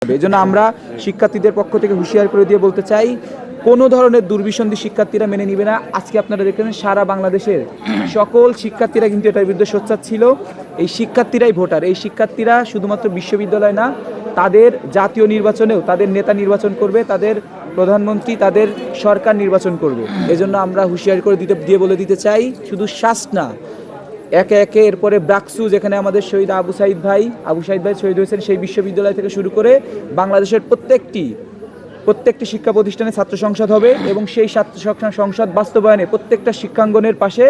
হবে। এই জন্য আমরা শিক্ষার্থীদের পক্ষ থেকে হুঁশিয়ার করে দিয়ে বলতে চাই, কোনো ধরনের দুর্বিসন্ধি শিক্ষার্থীরা মেনে নিবে না। আজকে আপনারা দেখলেন সারা বাংলাদেশের সকল শিক্ষার্থীরা কিন্তু এটার বিরুদ্ধে সোচ্চার ছিল। এই শিক্ষার্থীরাই ভোটার, এই শিক্ষার্থীরা শুধুমাত্র বিশ্ববিদ্যালয় না, তাদের জাতীয় নির্বাচনেও তাদের নেতা নির্বাচন করবে, তাদের প্রধানমন্ত্রী, তাদের সরকার নির্বাচন করবে। এজন্য আমরা হুঁশিয়ার করে দিয়ে বলে দিতে চাই, শুধু শাস্ত না, একে একে এরপরে ব্রাকসু, যেখানে আমাদের শহীদ আবু সাইদ ভাই শহীদ হয়েছেন, সেই বিশ্ববিদ্যালয় থেকে শুরু করে বাংলাদেশের প্রত্যেকটি শিক্ষা প্রতিষ্ঠানে ছাত্র সংসদ হবে এবং সেই ছাত্র সংসদ বাস্তবায়নে প্রত্যেকটা শিক্ষাঙ্গনের পাশে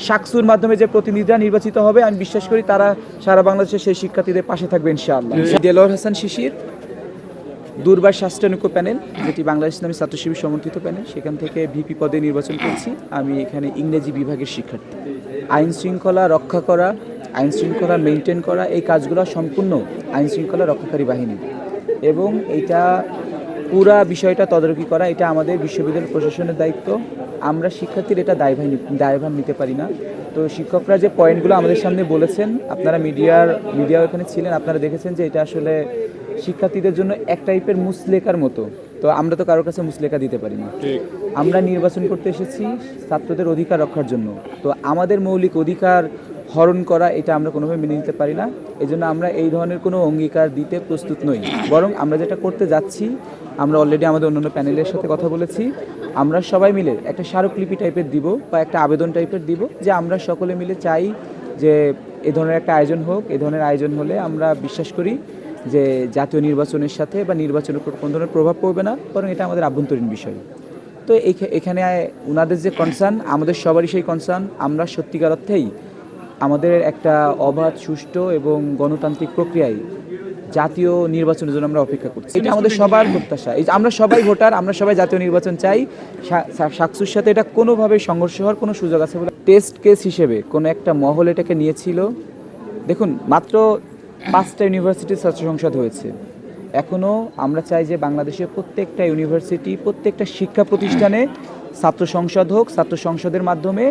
শাকসুর মাধ্যমে যে প্রতিনিধিরা নির্বাচিত হবে, আমি বিশ্বাস করি তারা সারা বাংলাদেশের সেই শিক্ষার্থীদের পাশে থাকবে ইনশাআল্লাহ। দেলোয়ার হাসান শিশির, দুর্বার শাস্ত্রানুক্য প্যানেল, যেটি বাংলাদেশ ইসলামী ছাত্র শিবির সমর্থিত প্যানেল, সেখান থেকে ভিপি পদে নির্বাচন করছি। আমি এখানে ইংরেজি বিভাগের শিক্ষার্থী। আইন শৃঙ্খলা রক্ষা করা, আইন শৃঙ্খলা মেনটেন করা, এই কাজগুলো সম্পূর্ণ আইন শৃঙ্খলা রক্ষাকারী বাহিনী, এবং এইটা পুরা বিষয়টা তদারকি করা এটা আমাদের বিশ্ববিদ্যালয় প্রশাসনের দায়িত্ব। আমরা শিক্ষার্থীর এটা দায়ভার নিতে পারি না। তো শিক্ষকরা যে পয়েন্টগুলো আমাদের সামনে বলেছেন, আপনারা মিডিয়া এখানে ছিলেন, আপনারা দেখেছেন যে এটা আসলে শিক্ষার্থীদের জন্য এক টাইপের মুসলেকার মতো। তো আমরা তো কারোর কাছে মুসলেকা দিতে পারি না। আমরা নির্বাচন করতে এসেছি ছাত্রদের অধিকার রক্ষার জন্য। তো আমাদের মৌলিক অধিকার হরণ করা এটা আমরা কোনোভাবে মেনে নিতে পারি না। এই জন্য আমরা এই ধরনের কোনো অঙ্গীকার দিতে প্রস্তুত নই। বরং আমরা যেটা করতে যাচ্ছি, আমরা অলরেডি আমাদের অন্যান্য প্যানেলের সাথে কথা বলেছি, আমরা সবাই মিলে একটা স্মারকলিপি টাইপের দিব বা একটা আবেদন টাইপের দিব, যে আমরা সকলে মিলে চাই যে এ ধরনের একটা আয়োজন হোক। এ ধরনের আয়োজন হলে আমরা বিশ্বাস করি যে জাতীয় নির্বাচনের সাথে বা নির্বাচনের উপর কোনো ধরনের প্রভাব পড়বে না, বরং এটা আমাদের আভ্যন্তরীণ বিষয়। তো এখানে ওনাদের যে কনসার্ন, আমাদের সবারই সেই কনসার্ন। আমরা সত্যিকার অর্থেই আমাদের একটা অবাধ, সুষ্ঠু এবং গণতান্ত্রিক প্রক্রিয়ায় জাতীয় নির্বাচনের জন্য আমরা অপেক্ষা করছি। এটা আমাদের সবার প্রত্যাশা। এই যে আমরা সবাই ভোটার, আমরা সবাই জাতীয় নির্বাচন চাই। শাকসুর সাথে এটা কোনোভাবে সংঘর্ষ হওয়ার কোনো সুযোগ আছে বলে টেস্ট কেস হিসেবে কোনো একটা মহল এটাকে নিয়েছিল। দেখুন, মাত্র 5টা ইউনিভার্সিটির ছাত্র সংসদ হয়েছে। এখনও আমরা চাই যে বাংলাদেশের প্রত্যেকটা ইউনিভার্সিটি, প্রত্যেকটা শিক্ষা প্রতিষ্ঠানে ছাত্র সংসদ হোক। ছাত্র সংসদের মাধ্যমে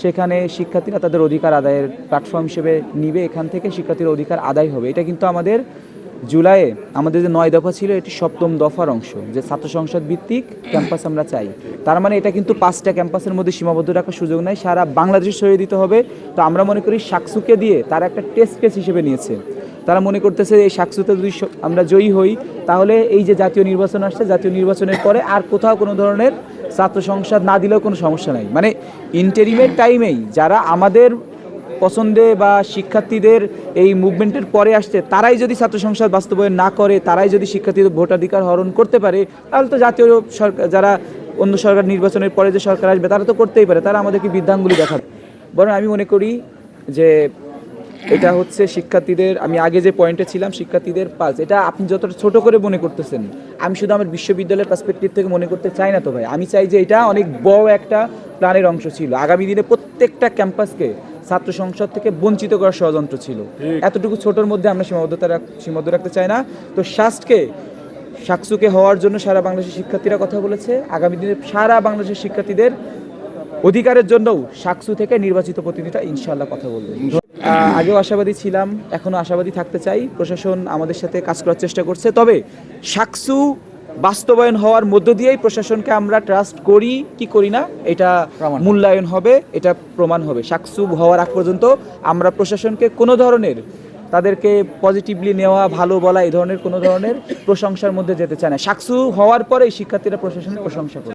সেখানে শিক্ষার্থীরা তাদের অধিকার আদায়ের প্ল্যাটফর্ম হিসেবে নিবে, এখান থেকে শিক্ষার্থীর অধিকার আদায় হবে। এটা কিন্তু আমাদের জুলাইয়ে আমাদের যে 9 দফা ছিল, এটি 7ম দফার অংশ, যে ছাত্র সংসদ ভিত্তিক ক্যাম্পাস আমরা চাই। তার মানে এটা কিন্তু 5টা ক্যাম্পাসের মধ্যে সীমাবদ্ধ রাখার সুযোগ নাই, সারা বাংলাদেশে ছড়িয়ে দিতে হবে। তো আমরা মনে করি শাকসুকে দিয়ে তারা একটা টেস্ট কেস হিসেবে নিয়েছে। তারা মনে করতেছে এই শাকসুতে যদি আমরা জয়ী হই, তাহলে এই যে জাতীয় নির্বাচন আসছে, জাতীয় নির্বাচনের পরে আর কোথাও কোনো ধরনের ছাত্র সংসদ না দিলেও কোনো সমস্যা নাই। মানে ইন্টারিমের টাইমেই যারা আমাদের পছন্দে বা শিক্ষার্থীদের এই মুভমেন্টের পরে আসছে, তারাই যদি ছাত্র সংসদ বাস্তবায়ন না করে, তারাই যদি শিক্ষার্থীদের ভোটাধিকার হরণ করতে পারে, তাহলে তো জাতীয় সরকার, যারা অন্য সরকার নির্বাচনের পরে যে সরকার আসবে, তারা তো করতেই পারে। তারা আমাদেরকে বৃদ্ধাঙ্গুলি দেখাবে। বরং আমি মনে করি যে এটা হচ্ছে শিক্ষার্থীদের, আমি আগে যে পয়েন্টে ছিলাম, শিক্ষার্থীদের পালস। এটা আপনি যতটা ছোট করে মনে করতেছেন, আমি শুধু আমার বিশ্ববিদ্যালয়ের পার্সপেক্টিভ থেকে মনে করতে চাই না তো ভাই। আমি চাই যে এটা অনেক বড় একটা প্ল্যানের অংশ ছিল। আগামী দিনে প্রত্যেকটা ক্যাম্পাসকে ছাত্র সংসদ থেকে বঞ্চিত করার ষড়যন্ত্র ছিল। এতটুকু ছোটোর মধ্যে আমরা সীমাবদ্ধ রাখতে চাই না। তো শাকসুকে হওয়ার জন্য সারা বাংলাদেশের শিক্ষার্থীরা কথা বলেছে। আগামী দিনে সারা বাংলাদেশের শিক্ষার্থীদের অধিকারের জন্যও শাকসু থেকে নির্বাচিত প্রতিনিধিরা ইনশাআল্লাহ কথা বলবে। আগেও আশাবাদী ছিলাম, এখনও আশাবাদী থাকতে চাই। প্রশাসন আমাদের সাথে কাজ করার চেষ্টা করছে। তবে শাকসু বাস্তবায়ন হওয়ার মধ্য দিয়েই প্রশাসনকে আমরা ট্রাস্ট করি কি করি না, এটা মূল্যায়ন হবে, এটা প্রমাণ হবে। শাকসু হওয়ার আগ পর্যন্ত আমরা প্রশাসনকে কোনো ধরনের, তাদেরকে পজিটিভলি নেওয়া, ভালো বলা, এই ধরনের কোনো ধরনের প্রশংসার মধ্যে যেতে চায় না। শাকসু হওয়ার পরেই শিক্ষার্থীরা প্রশাসনের প্রশংসা করে।